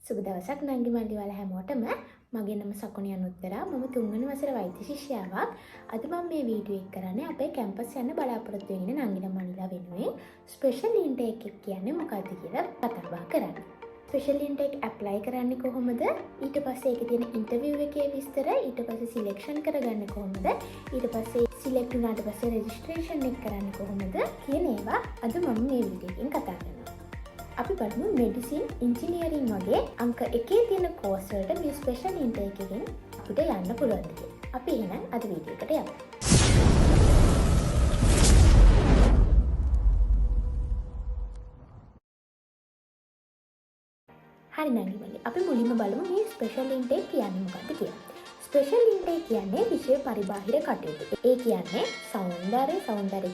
සුබ දවසක් නංගි මල්ලි වල හැමෝටම. මගේ නම සකුණි අනුත්තර. මම 3 වෙනි වසර වෛද්‍ය ශිෂ්‍යාවක්. අද මම මේ වීඩියෝ එක කරන්නේ අපේ කැම්පස් යන බලාපොරොත්තු වෙන නංගිලා මල්ලිලා වෙනුවෙන් ස්පෙෂල් ඉන්ටේක් එක කියන්නේ මොකක්ද කියලා කතා බහ කරන්න. ස්පෙෂල් ඉන්ටේක් ඇප්ලයි කරන්නේ කොහොමද? ඊට පස්සේ ඒකේ තියෙන ඉන්ටර්විව් එකේ විස්තර, ඊට පස්සේ සිලෙක්ෂන් කරගන්නේ කොහොමද? ඊට පස්සේ සිලෙක්ට් වුණාට පස්සේ රෙජිස්ට්‍රේෂන් එක කරන්නේ කොහොමද කියන ඒවා අද මම මේ වීඩියෝ එකෙන් කතා කරනවා. අපි බලමු මෙඩිසින් ඉංජිනියරින් වගේ අංක 1 තියෙන කෝස් වලට මේ ස්පෙෂල් ඉන්ටේක් එකෙන් අපිට යන්න පුළුවන්ද කියලා. අපි එහෙනම් අද වීඩියෝ එකට යමු. හරි නංගි මල්ලි. අපි මුලින්ම බලමු මේ ස්පෙෂල් ඉන්ටේක් කියන්නේ මොකක්ද කියලා. ස්පෙෂල් ඉන්ටේක් කියන්නේ විෂය පරිබාහිර කටයුතු. ඒ කියන්නේ සෞන්දර්ය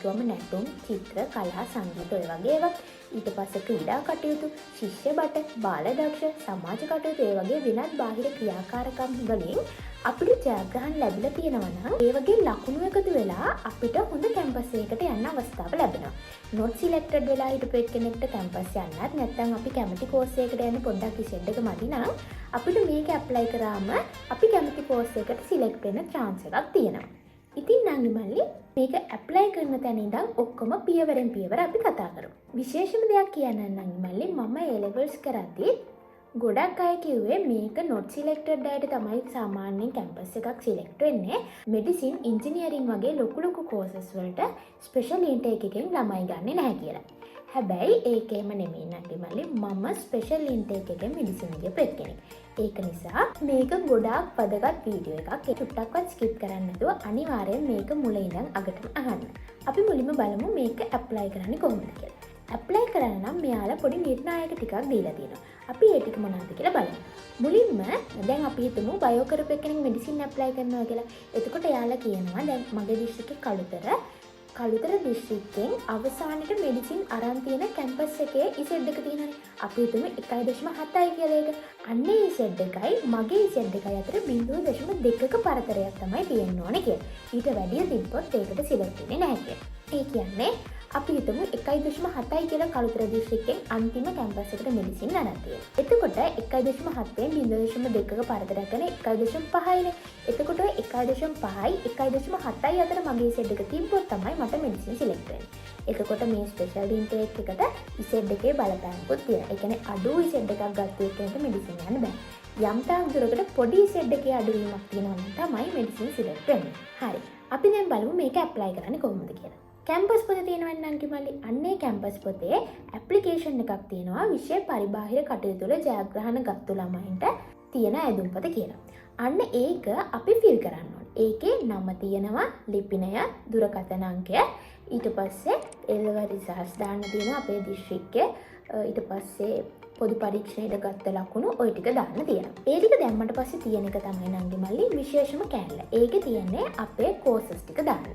කියවම නැටුම්, චිත්‍ර, කලා, සංගීත ඔය වගේ ඒවා. ඊට පස්සේ ක්‍රීඩා කටයුතු, ශිෂ්‍ය බට, බාල දක්ෂ, සමාජ කටයුතු ඒ වගේ වෙනත් බාහිර ක්‍රියාකාරකම් වලින් අපිට ජයග්‍රහණ ලැබිලා තියෙනවා නම් ඒ වගේ ලකුණු එකතු වෙලා අපිට හොඳ කැම්පස් එකකට යන්න අවස්ථාව ලැබෙනවා. not selected වෙලා හිටපු එක්කෙනෙක්ට කැම්පස් යන්නත් නැත්නම් අපි කැමති කෝස් එකකට යන්න පොඩ්ඩක් රිසර්ච් එක මදි නම් අපිට මේක ඇප්ලයි කරාම අපි කැමති කෝස් එකකට සිලෙක්ට් වෙන්න chance එකක් තියෙනවා. ඉතින් නංගි මල්ලි මේක ඇප්ලයි කරන තැන ඉඳන් ඔක්කොම පියවරෙන් පියවර අපි කතා කරමු. විශේෂම දෙයක් කියන්න නංගි මල්ලි මම A levels කරද්දී ගොඩක් අය කිව්වේ මේක not selected අයට තමයි සාමාන්‍යයෙන් කැම්පස් එකක් සිලෙක්ට් වෙන්නේ. මෙඩිසින් ඉංජිනියරින් වගේ ලොකු කෝසස් වලට ස්පෙෂල් ඉන්ටේක් එකෙන් ළමයි ගන්නේ නැහැ කියලා. හැබැයි ඒකේම නෙමෙයි නංගි මල්ලි මම ස්පෙෂල් ඉන්ටේක් එකෙන් මෙඩිසින් ගියපු කෙනෙක්. ඒක නිසා මේක ගොඩාක් වැදගත් වීඩියෝ එකක්. ඒක චුට්ටක්වත් ස්කිප් කරන්න නැතුව අනිවාර්යෙන් මේක මුල ඉඳන් අගටම අහන්න. අපි මුලින්ම බලමු මේක ඇප්ලයි කරන්නේ කොහොමද කියලා. ඇප්ලයි කරන්න නම් මෙයාලා පොඩි නිර්ණායක ටිකක් දීලා තියෙනවා. අපි ඒ ටික මොනවද කියලා බලමු. මුලින්ම දැන් අපි හිතමු බයෝ කරපු කෙනෙක් මෙඩිසින් ඇප්ලයි කරනවා කියලා. එතකොට එයාලා කියනවා දැන් මගේ දිස්ත්‍රික්කේ කළුතර දිස්ත්‍රික්කෙන් අවසානයේ මෙඩිසින් අරන් තියෙන කැම්පස් එකේ ඉසෙඩ් එක තියෙනවානේ. අපි හිතමු 1.7යි කියලා ඒක. අන්නේ ඉසෙඩ් එකයි මගේ ඉසෙඩ් එකයි අතර 0.2ක පරතරයක් තමයි තියෙන්න ඕනේ කියලා. ඊට වැඩිය තිබ්බොත් ඒකට සිලෙක්ට් වෙන්නේ නැහැ කියලා. ඒ කියන්නේ අපි හිතමු 1.7යි කියලා කළුතර දිස්ත්‍රික්කෙන් අන්තිම කැම්පස් එකට මෙඩිසින් අරන් තියෙනවා. එතකොට 1.7ෙන් 0.2ක පරතරයක් ගැන 1.5යිනේ. එතකොට 1.5යි 1.7යි අතර මගේ ඉසෙඩ් එක තිබ්බොත් තමයි මට මෙඩිසින් සිලෙක්ට් වෙන්නේ. එතකොට මේ ස්පෙෂල් ඉන්ටේක් එකට ඉසෙඩ් එකේ බලපෑමකුත් තියෙනවා. ඒ කියන්නේ අඩු ඉසෙඩ් එකක් ගත්ත එක්කෙනෙකුට මෙඩිසින් යන්න බෑ. යම් තාක් දුරකට පොඩි ඉසෙඩ් එකේ අඩුවීමක් තියෙනවා නම් තමයි මෙඩිසින් සිලෙක්ට් වෙන්නේ. හරි. අපි දැන් බලමු මේක ඇප්ලයි කරන්නේ කොහොමද කියලා. කැම්පස් පොතේ තියෙනවා නංගි මල්ලි. අන්නේ කැම්පස් පොතේ ඇප්ලිකේෂන් එකක් තියෙනවා විෂය පරිබාහිර කටයුතු වල ජයග්‍රහණ ගත්තු ළමයින්ට තියෙන ඇඳුම්පත කියලා. අන්න ඒක අපි ෆිල් කරන්න ඕනේ. ඒකේ නම තියෙනවා, ලිපිනය, දුරකථන අංකය, ඊට පස්සේ එළව රිසර්ච් දාන්න තියෙනවා අපේ දිස්ත්‍රික්කේ. ඊට පස්සේ පොදු පරීක්ෂණයට ගත්ත ලකුණු ওই ටික දාන්න තියෙනවා. ඒ ටික දැම්මට පස්සේ තියෙන එක තමයි නංගි මල්ලි විශේෂම කෑල්ල. ඒකේ තියෙන්නේ අපේ කෝසස් ටික දාන්න.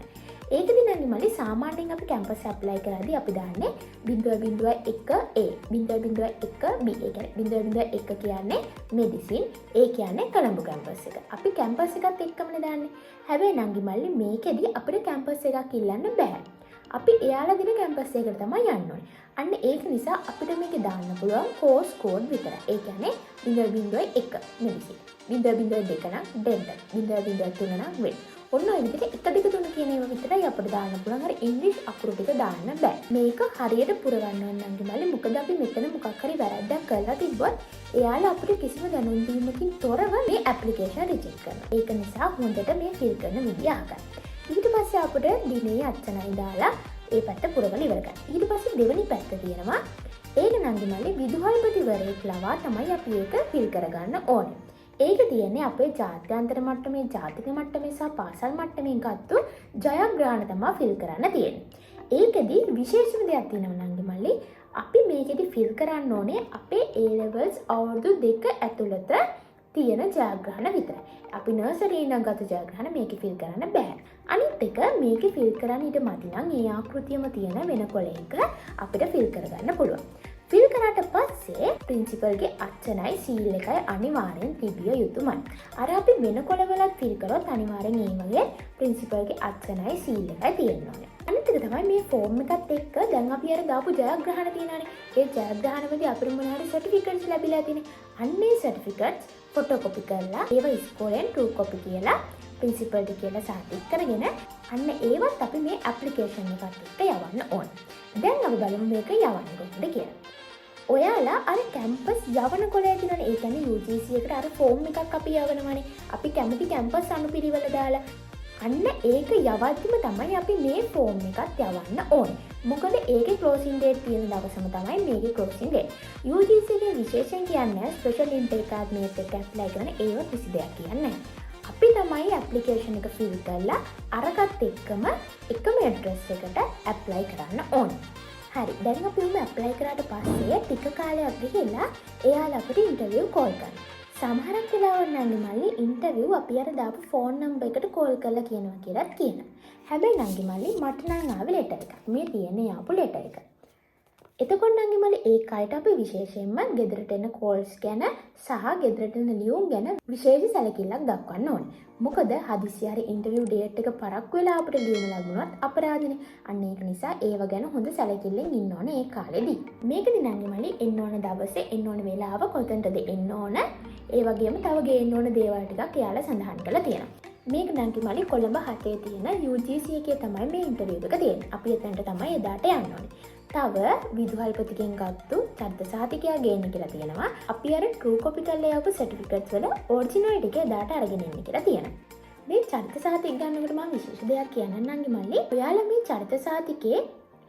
ඒකදී නංගි මල්ලි සාමාන්‍යයෙන් අපි කැම්පස් ඇප්ලයි කරද්දී අපි දාන්නේ 0.1A 0.1B. ඒ කියන්නේ 0.1 කියන්නේ මෙඩිසින්, ඒ කියන්නේ කොළඹ කැම්පස් එක. අපි කැම්පස් එකත් එක්කමනේ දාන්නේ. හැබැයි නංගි මල්ලි මේකෙදී අපිට කැම්පස් එකක් ඉල්ලන්න බෑ. අපි එයාලා දෙන කැම්පස් එකකට තමයි යන්න ඕනේ. අන්න ඒක නිසා අපිට මේක දාන්න පුළුවන් කෝස් කෝඩ් විතරයි. ඒ කියන්නේ 0.1 මෙඩිසින්, 0.2 නම් ඩෙන්ටල්, 0.3 නම් වෙට්. ඔන්න ඔය විදිහට 1 2 3 කියන ඒවා විතරයි අපිට දාන්න පුළුවන්. අර ඉංග්‍රීසි අකුරු ටික දාන්න බෑ. මේක හරියට පුරවන්න ඕන නංගි මල්ලි. මොකද අපි මෙතන මොකක් හරි වැරද්දක් කරලා තිබ්බොත් එයාලා අපිට කිසිම දැනුම් දීමකින් තොරව මේ ඇප්ලිකේෂන් රිජෙක්ට් කරනවා. ඒක නිසා හොඳට මේ ෆිල් කරන විදිය අහගන්න. ඊට පස්සේ අපිට දිනේ අච්චනයි දාලා ඒ පැත්ත පුරවලා ඉවර ගන්න. ඊට පස්සේ දෙවෙනි පැත්ත තියෙනවා. ඒක නංගි මල්ලි විදුහල්පතිවරයෙක් ලවා තමයි අපි ඒක ෆිල් කරගන්න ඕනේ. ඒක තියෙන්නේ අපේ ජාත්‍යන්තර මට්ටමේ, ජාතික මට්ටමේ සහ පාසල් මට්ටමින් ගත්තු ජයග්‍රහණ තමයි ෆිල් කරන්න තියෙන්නේ. ඒකෙදි විශේෂම දෙයක් තියෙනවා නංගි මල්ලි. අපි මේකෙදි ෆිල් කරන්න ඕනේ අපේ A levels අවුරුදු 2 ඇතුළත තියෙන ජයග්‍රහණ විතරයි. අපි නර්සරි ඉඳන් ගත්ත ජයග්‍රහණ මේකේ ෆිල් කරන්න බෑ. අනිත් එක මේකේ ෆිල් කරන්න ඊට මදි නම් ඒ ආකෘතියම තියෙන වෙන කොලයක අපිට ෆිල් කරගන්න පුළුවන්. ෆිල් කරාට පස්සේ ප්‍රින්සිපල්ගේ අච්චනයි සීල් එකයි අනිවාර්යෙන් තිබිය යුතුමයි. අර අපි වෙන කොලවලත් ෆිල් කරොත් අනිවාර්යෙන් ඒ වගේ ප්‍රින්සිපල්ගේ අච්චනයි සීල් එකයි තියෙන්න ඕනේ. අනිත් එක තමයි මේ ෆෝම් එකත් එක්ක දැන් අපි අර දාපු ජයග්‍රහණ තියෙනවානේ. ඒ ජයග්‍රහණවලදී අපිට මොනවාරි සර්ටිෆිකේට්ස් ලැබිලා තියෙන්නේ. අන්නේ සර්ටිෆිකේට්ස් ෆොටෝකොපි කරලා ඒව ඉස්කෝලෙන් ට්‍රූ කොපි කියලා ප්‍රින්සිපල්ට කියලා සාතික කරගෙන අන්න ඒවත් අපි මේ ඇප්ලිකේෂන් එකත් එක්ක යවන්න ඕන. දැන් අපි බලමු මේක යවන්න කොහොමද කියලා. ඔයාලා අර කැම්පස් යවන කොලේ තියෙනනේ ඒ කියන්නේ UGC එකට අර ෆෝම් එකක් අපි යවනවානේ. අපි කැමති කැම්පස් අනුපිළිවෙල දාලා අන්න ඒක යවද්දිම තමයි අපි මේ ෆෝම් එකත් යවන්න ඕනේ. මොකද ඒකේ ක්ලෝසින් ඩේට් තියෙන දවසම තමයි මේකේ ක්ලෝසින් ඩේට්. UGC එකේ විශේෂයෙන් කියන්නේ ස්පෙෂල් ඉන්ටේක් කාඩ් මේත් එක්ක ඇප්ලයි කරන ඒව කිසි දෙයක් කියන්නේ නැහැ. අපි තමයි ඇප්ලිකේෂන් එක ෆිල් කරලා අරකට එක්කම එකම ඇඩ්‍රස් එකට ඇප්ලයි කරන්න ඕනේ. හරි. දැන් අපි උඹ ඇප්ලයි කරාට පස්සේ ටික කාලයක් ගිහිල්ලා එයාලා අපිට ඉන්ටර්විව් කෝල් කරනවා. සමහරක් වෙලාවට නංගි මල්ලි ඉන්ටර්විව් අපි අර දාපු ෆෝන් නම්බර් එකට කෝල් කරලා කියනවා කියලාත් කියනවා. හැබැයි නංගි මල්ලි මට නම් ආවේ ලෙටර් එකක්. මේ තියෙන්නේ ආපු ලෙටර් එක. එතකොට නංගි මල්ලි ඒ කයට අපි විශේෂයෙන්ම ගෙදරට එන කෝල්ස් ගැන සහ ගෙදරට එන ලියුම් ගැන විශේෂ සැලකිල්ලක් දක්වන්න ඕනේ. මොකද හදිස්සිය හරි ඉන්ටර්විව් ඩේට් එක පරක් වෙලා අපිට ලියුම ලැබුණොත් අපරාධනේ. අන්න ඒක නිසා ඒව ගැන හොඳ සැලකිල්ලෙන් ඉන්න ඕනේ ඒ කාලෙදී. මේකදී නංගි මල්ලි එන්න ඕන දවසේ එන්න ඕන වෙලාව කොතනටද එන්න ඕන. ඒ වගේම තව ගේන්න ඕන දේවල් ටිකක් එයාලා සඳහන් කරලා තියෙනවා. මේක නංගි මල්ලි කොළඹ 7 තියෙන UGC එකේ තමයි මේ ඉන්ටර්විව් එක තියෙන්නේ. අපි එතනට තමයි එදාට යන්න ඕනේ. තව විදුහල්පතිගෙන් ගත්තු චරිත සහතිකයක් ගේන්න කියලා තියෙනවා. අපි අර ට්‍රූ කොපි කරලා යවපු සර්ටිෆිකේට්ස් වල ඔරිජිනල් ටික එදාට අරගෙන ඉන්න කියලා තියෙනවා. මේ චරිත සහතික ගන්නකොට මම විශේෂ දෙයක් කියන්නම් නංගි මල්ලි. ඔයාලා මේ චරිත සහතිකේ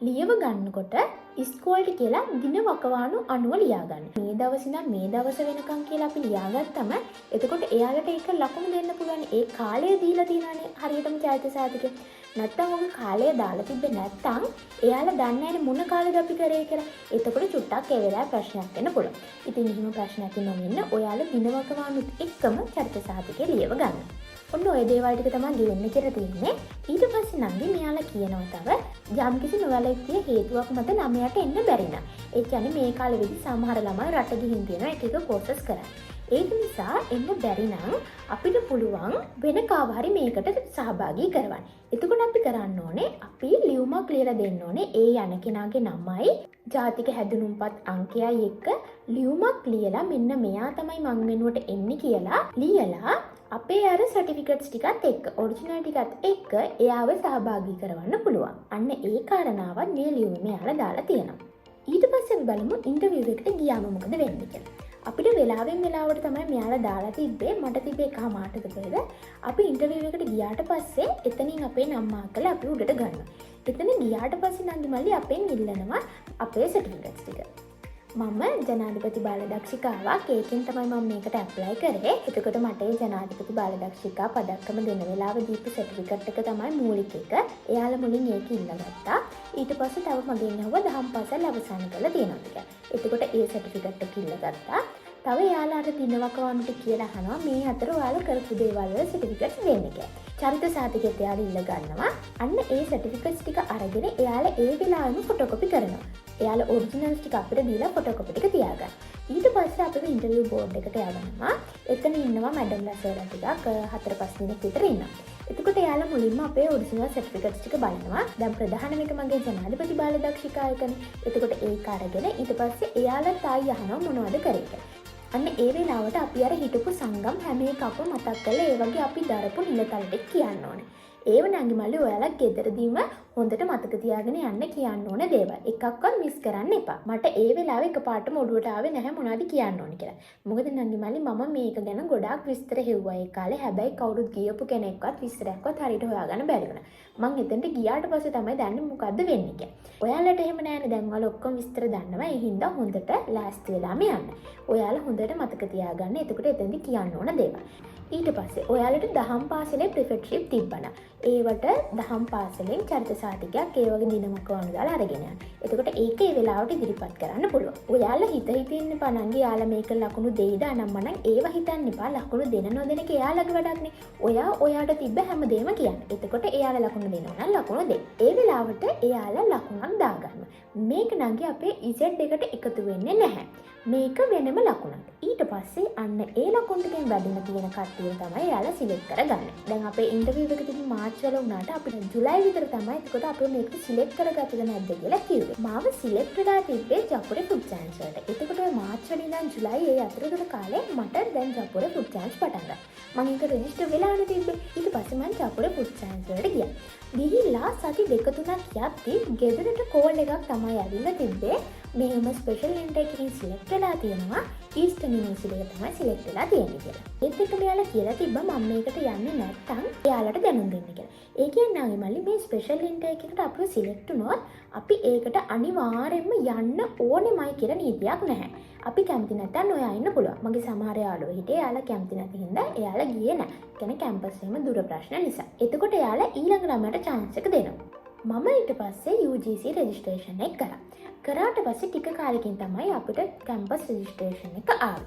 ලියව ගන්නකොට ඉස්කෝලේට කියලා දින වකවානු අනුව ලියාගන්න. මේ දවස් ඉඳන් මේ දවස වෙනකන් කියලා අපි ලියාගත්තම එතකොට එයාලට ඒක ලකුණු දෙන්න පුළුවන්. ඒ කාලය දීලා තියෙනවානේ හරියටම චරිත සහතිකේ. නැත්තම් ඔක කාලය දාලා තිබ්බේ නැත්තම් එයාලා දන්නේ නැහැ මොන කාලෙද අපි කරේ කියලා. එතකොට චුට්ටක් ඒ වෙලාවේ ප්‍රශ්නයක් වෙන්න පුළුවන්. ඉතින් එහෙම ප්‍රශ්නයක් නොවෙන්න ඔයාලා දින වකවානුත් එක්කම චරිත සහතිකේ ලියව ගන්න. ඔන්න ඔය දේවල් ටික තමයි ගෙවෙන්න කියලා තියෙන්නේ. ඊට පස්සේ නංගි මෙයාලා කියනවා තව යම්කිසි නොවැළක්විය හේතුවක් මත ළමයාට එන්න බැරි නම්. ඒ කියන්නේ මේ කාලෙදි සමහර ළමයි රට ගිහින් තියෙනවා එක එක කෝසස් කරන්නේ. ඒක නිසා එන්න බැරි නම් අපිට පුළුවන් වෙන කාව හරි මේකට සහභාගී කරවන්න. එතකොට අපි කරන්න ඕනේ අපි ලියුමක් ලියලා දෙන්න ඕනේ. ඒ යන කෙනාගේ නමයි ජාතික හැඳුනුම්පත් අංකයයි එක්ක ලියුමක් ලියලා මෙන්න මෙයා තමයි මං වෙනුවට එන්නේ කියලා ලියලා අපේ අර සර්ටිෆිකේට්ස් ටිකත් එක්ක ඔරිජිනල් ටිකත් එක්ක එයාව සහභාගී කරවන්න පුළුවන්. අන්න ඒ කාරණාවත් මේ ලියුමේ එයාලා දාලා තියෙනවා. ඊට පස්සේ අපි බලමු ඉන්ටර්විව් එකට ගියාම මොකද වෙන්නේ කියලා. අපිට වෙලාවෙන් වෙලාවට තමයි මෙයාලා දාලා තිබ්බේ. මට තිබ්බේ එකමාරටද පෙරද. අපි ඉන්ටර්විව් එකට ගියාට පස්සේ එතනින් අපේ නම මාක් කරලා අපි උඩට ගන්නවා. එතන ගියාට පස්සේ නංගි මල්ලි අපෙන් ඉල්ලනවා අපේ සර්ටිෆිකේට්ස් ටික. මම ජනාධිපති බාලදක්ෂිකාවක්. ඒකෙන් තමයි මම මේකට ඇප්ලයි කරේ. එතකොට මට ඒ ජනාධිපති බාලදක්ෂිකා පදක්කම දෙන වෙලාව දීපු සර්ටිෆිකේට් එක තමයි මූලික එක. එයාලා මුලින් ඒක ඉල්ලගත්තා. ඊට පස්සේ තව මගෙන් ඇහුවා දහම් පාසල් අවසන් කරලා තියෙනවද කියලා. එතකොට ඒ සර්ටිෆිකේට් එක ඉල්ලගත්තා. තව එයාලා අර දිනවකවන්ට කියලා අහනවා මේ අතර ඔයාලා කරපු දේවල් වල සර්ටිෆිකේට්ස් දෙන්න කියලා. චරිත සහතිකෙත් එයාලා ඉල්ල ගන්නවා. අන්න ඒ සර්ටිෆිකේට්ස් ටික අරගෙන එයාලා ඒ වෙලාවෙම ෆොටෝකොපි කරනවා. එයාලා ඔරිජිනල්ස් ටික අපිට දීලා ෆොටෝකොපි ටික තියාගන්න. ඊට පස්සේ අපිට ඉන්ටර්විව් බෝඩ් එකට යවනවා. එතන ඉන්නවා මැඩම්ලා සර්ලා ටිකක් 4-5 දිනක් විතර ඉන්නවා. එතකොට එයාලා මුලින්ම අපේ ඔරිජිනල් සර්ටිෆිකේට්ස් ටික බලනවා. දැන් ප්‍රධානම එක මගේ ජනාධිපති බාලදක්ෂිකා එකනේ. එතකොට ඒක අරගෙන ඊට පස්සේ එයාලා තායි අහනවා මොනවද කරේ කියලා. අන්න ඒ වෙලාවට අපි අර හිටපු සංගම් හැම එකක්ම මතක් කරලා ඒ වගේ අපි දරපු නිලතලෙක් කියන්න ඕනේ. ඒව නංගි මල්ලි ඔයාලා ගෙදරදීම හොඳට මතක තියාගෙන යන්න කියන්න ඕන දේවල්. එකක්වත් මිස් කරන්න එපා. මට ඒ වෙලාවේ එකපාරටම ඔළුවට ආවේ නැහැ මොනවද කියන්න ඕනේ කියලා. මොකද නංගි මල්ලි මම මේක ගැන ගොඩාක් විස්තර හෙව්වා ඒ කාලේ. හැබැයි කවුරුත් ගියපු කෙනෙක්වත් විස්තරයක්වත් හරියට හොයාගන්න බැරි වුණා. මං එතනට ගියාට පස්සේ තමයි දන්නේ මොකද්ද වෙන්නේ කියලා. ඔයාලට එහෙම නැහැනේ දැන් ඔයාලා ඔක්කොම විස්තර දන්නවා. ඒ හින්දා හොඳට ලෑස්ති වෙලාම යන්න. ඔයාලා හොඳට මතක තියාගන්න. එතකොට එතෙන්දි කියන්න ඕන දේවල්. ඊට පස්සේ ඔයාලට දහම් පාසලේ ප්‍රිෆෙක්ට්ෂිප් තිබ්බනම් ඒවට දහම් පාසලෙන් චරිත සහතිකයක් ඒ වගේ දිනමක් වань දාලා අරගෙන යන්න. එතකොට ඒක ඒ වෙලාවට ඉදිරිපත් කරන්න පුළුවන්. ඔයාලා හිතින් ඉන්න පණන්ගේ යාලා මේක ලකුණු දෙයිද අනම්මනම් ඒව හිතන්න එපා. ලකුණු දෙන නොදෙන එක එයාලගේ වැඩක්නේ. ඔයාට තිබ්බ හැමදේම කියන්න. එතකොට එයාලා ලකුණු දෙනවා නම් ලකුණු දෙන්න. ඒ වෙලාවට එයාලා ලකුණක් දාගන්න. මේක නංගි අපේ Z එකට එකතු වෙන්නේ නැහැ. මේක වෙනම ලකුණක්. ඊට පස්සේ අන්න ඒ ලකුණු ටිකෙන් වැඩිම තියෙන කට්ටිය තමයි එයාලා සිලෙක්ට් කරගන්නේ. දැන් අපේ ඉන්ටර්විව් එක තිබුණ මාර්ච් වල වුණාට අපිට ජුලයි විතර තමයි එතකොට අපිව මේක සිලෙක්ට් කරගත්තද නැද්ද කියලා කිව්වේ. මාව සිලෙක්ට් වෙලා තිබ්බේ ජපුරේ ෆුඩ් සයන්ස් වලට. එතකොට මාර්ච් වල ඉඳන් ජුලයි ඒ අතරතුර කාලේ මට දැන් ජපුරේ ෆුඩ් සයන්ස් පටන් ගත්තා. මම ඒක රෙජිස්ටර් වෙලානේ තිබ්බේ. ඊට පස්සේ මම ජපුරේ ෆුඩ් සයන්ස් වලට ගියා. ගිහිල්ලා සති දෙක තුනක් යද්දි ගෙදරට කෝල් එකක් තමයි ඇවිල්ලා තිබ්බේ. මෙහෙම ස්පෙෂල් ඉන්ටේක් එකකින් සිලෙක්ට් වෙලා තියෙනවා ඊස්ටර්න් යුනිවර්සිටි එක තමයි සිලෙක්ට් වෙලා තියෙන්නේ කියලා. ඒත් එක්කම එයාලා කියලා තිබ්බා මම මේකට යන්නේ නැත්තම් එයාලට දැනුම් දෙන්න කියලා. ඒ කියන්නේ මල්ලි මේ ස්පෙෂල් ඉන්ටේක් එකට අපිව සිලෙක්ට් වුණොත් අපි ඒකට අනිවාර්යෙන්ම යන්න ඕනෙමයි කියලා නීතියක් නැහැ. අපි කැමති නැත්නම් ඔයා ඉන්න පුළුවන්. මගේ සමහර යාළුවෝ හිටියේ එයාලා කැමති නැති හින්දා එයාලා ගියේ නැහැ. කියන්නේ කැම්පස් එකේම දුර ප්‍රශ්න නිසා. එතකොට එයාලා ඊළඟ ළමයට chance එක දෙනවා. මම ඊට පස්සේ UGC රෙජිස්ට්‍රේෂන් එක කරා. කරාට පස්සේ ටික කාලෙකින් තමයි අපිට කැම්පස් රෙජිස්ට්‍රේෂන් එක ආවේ.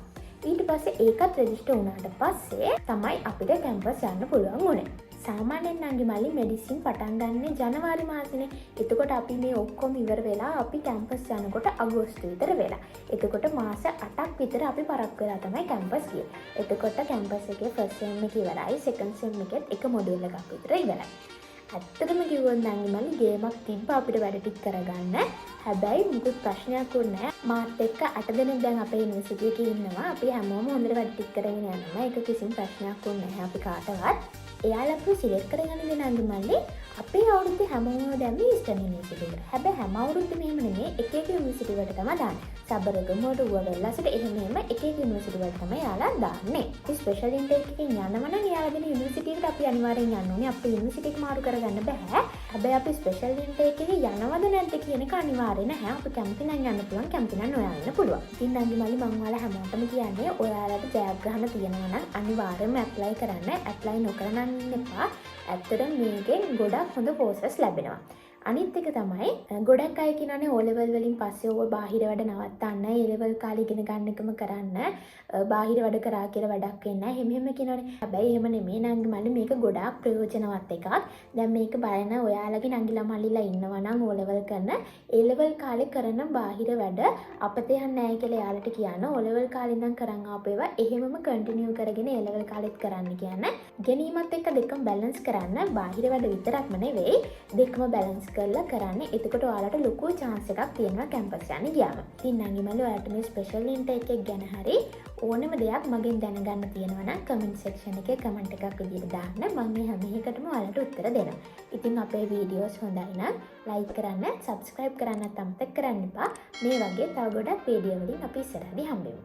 ඊට පස්සේ ඒකත් රෙජිස්ටර් වුණාට පස්සේ තමයි අපිට කැම්පස් යන්න පුළුවන් වුණේ. සාමාන්‍යයෙන් නංගි මල්ලි මෙඩිසින් පටන් ගන්නේ ජනවාරි මාසෙනේ. එතකොට අපි මේ ඔක්කොම ඉවර වෙලා අපි කැම්පස් යනකොට අගෝස්තු විතර වෙලා. එතකොට මාස 8ක් විතර අපි පරක් වෙලා තමයි කැම්පස් ගියේ. එතකොට කැම්පස් එකේ ෆස්ට් සෙම් එක ඉවරයි, සෙකන්ඩ් සෙම් එකෙත් එක මොඩියුල් එකක් විතර ඉවරයි. ඇත්තටම කිව්වොත් නංගි මල්ලි ගේමක් තිබ්බ අපිට වැඩ ටික කරගන්න. හැබැයි මුකුත් ප්‍රශ්නයක් වුණේ නැහැ. මාත් එක්ක 8 දෙනෙක් දැන් අපේ යුනිවර්සිටි එකේ ඉන්නවා. අපි හැමෝම හොඳට වැඩ ටික කරගෙන යනවා. ඒක කිසිම ප්‍රශ්නයක් වුණේ නැහැ අපි කාටවත්. එයාලා අපිව සිලෙක්ට් කරගන්නේ නංගි මල්ලි අපේ අවුරුද්දේ හැමෝම දැම්මේ ඊස්ටර්න් යුනිවර්සිටි එකට. හැබැයි හැම අවුරුද්දෙම එහෙම නෙමෙයි එක එක යුනිවර්සිටි වලට තමයි දාන්නේ. සබරගමුවට ඌවැල්ලසට එහෙම එක එක යුනිවර්සිටි වලට තමයි එයාලා දාන්නේ. ඒ ස්පෙෂල් ඉන්ටේක් එකකින් යනවනම් එයාලා දෙන යුනිවර්සිටි එකට අපි අනිවාර්යෙන් යන්න ඕනේ. අපේ යුනිවර්සිටි එක මාරු කරගන්න බෑ. හැබැයි අපි ස්පෙෂල් ඉන්ටේක් එකේ යනවද නැද්ද කියන එක අනිවාර්ය නැහැ. අපි කැමති නම් යන්න පුළුවන්, කැමති නම් නොයන්න යන්න පුළුවන්. ඉතින් නංගි මල්ලි මම ඔයාලා හැමෝටම කියන්නේ ඔයාලට ජයග්‍රහණ තියෙනවා නම් අනිවාර්යයෙන්ම ඇප්ලයි කරන්න. ඇප්ලයි නොකර නම් ඉන්න එපා. ඇත්තටම මේකෙන් ගොඩක් හොඳ කෝසස් ලැබෙනවා. අනිත් එක තමයි ගොඩක් අය කියනනේ O level වලින් පස්සේ ඔය බාහිර වැඩ නවත්තන්න, A level කාලේ ඉගෙන ගන්න එකම කරන්න, බාහිර වැඩ කරා කියලා වැඩක් වෙන්නේ නැහැ. එහෙම කියනනේ. හැබැයි එහෙම නෙමෙයි නංගි මල්ලි මේක ගොඩාක් ප්‍රයෝජනවත් එකක්. දැන් මේක බලන ඔයාලගේ නංගිලා මල්ලිලා ඉන්නවා නම් O level කරන A level කාලේ කරන බාහිර වැඩ අපතේ යන්නේ නැහැ කියලා එයාලට කියන්න. O level කාලේ ඉඳන් කරන් ආපු ඒවා එහෙමම කන්ටිනියු කරගෙන A level කාලෙත් කරන්න කියන්නේ. ගැනීමත් එක්ක දෙකම බැලන්ස් කරන්න. බාහිර වැඩ විතරක්ම නෙවෙයි දෙකම බැලන්ස් කරලා කරන්නේ. එතකොට ඔයාලට ලොකු chance එකක් තියෙනවා කැම්පස් යන්න ගියාම. ඉතින් නංගි මල්ලි ඔයාලට මේ ස්පෙෂල් ඉන්ටේක් එක ගැන හරි ඕනම දෙයක් මගෙන් දැනගන්න තියෙනවා නම් කමෙන්ට් සෙක්ෂන් එකේ කමෙන්ට් එකක් විදිහට දාන්න. මම මේ හැම එකටම ඔයාලට උත්තර දෙනවා. ඉතින් අපේ වීඩියෝස් හොඳයි නම් ලයික් කරන්න, සබ්ස්ක්‍රයිබ් කරන්නත් අමතක කරන්න එපා. මේ වගේ තව ගොඩක් වීඩියෝ වලින් අපි ඉස්සරහදී හම්බෙමු.